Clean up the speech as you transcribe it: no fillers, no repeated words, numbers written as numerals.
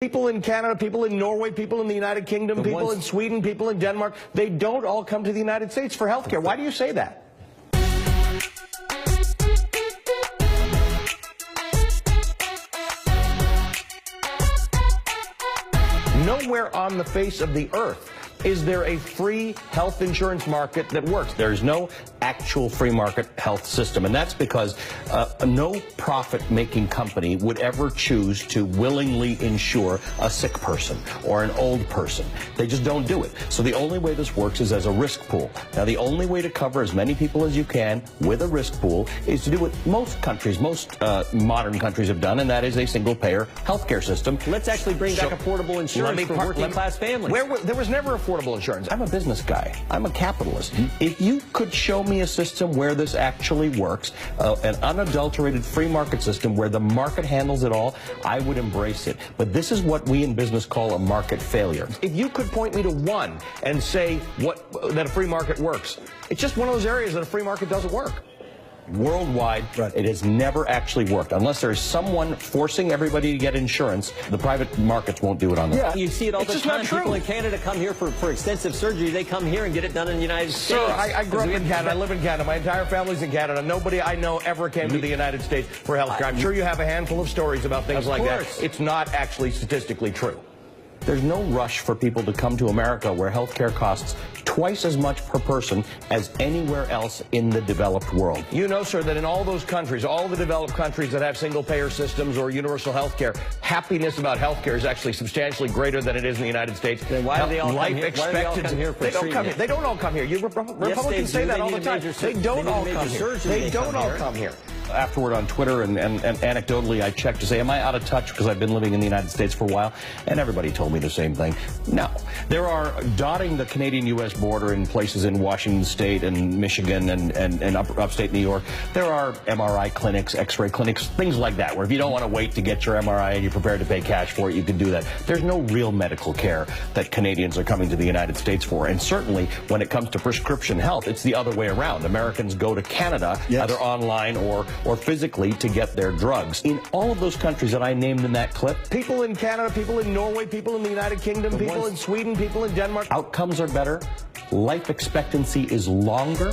People in Canada, people in Norway, people in the United Kingdom, people in Sweden, people in Denmark, they don't all come to the United States for health care. Why do you say that? Nowhere on the face of the earth is there a free health insurance market that works. There's no actual free market health system, and that's because no profit-making company would ever choose to willingly insure a sick person or an old person. They just don't do it. So the only way this works is as a risk pool. Now, the only way to cover as many people as you can with a risk pool is to do what most countries, most modern countries have done, and that is a single-payer healthcare system. Let's actually bring back affordable insurance for working-class families. There was never affordable insurance. I'm a business guy. I'm a capitalist. If you could show me a system where this actually works, an unadulterated free market system where the market handles it all, I would embrace it. But this is what we in business call a market failure. If you could point me to one and say that a free market works, it's just one of those areas that a free market doesn't work. Worldwide, it has never actually worked. Unless there's someone forcing everybody to get insurance, the private markets won't do it on their own. Yeah, you see it all the time. People in Canada come here for extensive surgery. They come here and get it done in the United States. Sir, I grew up in Canada. I live in Canada. My entire family's in Canada. Nobody I know ever came to the United States for health care. I'm sure you have a handful of stories about things like that. It's not actually statistically true. There's no rush for people to come to America where health care costs twice as much per person as anywhere else in the developed world. You know, sir, that in all those countries, all the developed countries that have single-payer systems or universal health care, happiness about health care is actually substantially greater than it is in the United States. Then why do they all come here? Why do they all come here for treatment? They don't all come here. Republicans say that all the time. They don't all come here. They don't all come here. Afterward on Twitter and anecdotally I checked to say, am I out of touch because I've been living in the United States for a while? And everybody told me the same thing. No. There are dotting the Canadian-U.S. border in places in Washington State and Michigan and upstate New York. There are MRI clinics, X-ray clinics, things like that, where if you don't want to wait to get your MRI and you're prepared to pay cash for it, you can do that. There's no real medical care that Canadians are coming to the United States for. And certainly when it comes to prescription health, it's the other way around. Americans go to Canada, either online or physically, to get their drugs. In all of those countries that I named in that clip, people in Canada, people in Norway, people in the United Kingdom, people in Sweden, people in Denmark, outcomes are better, life expectancy is longer,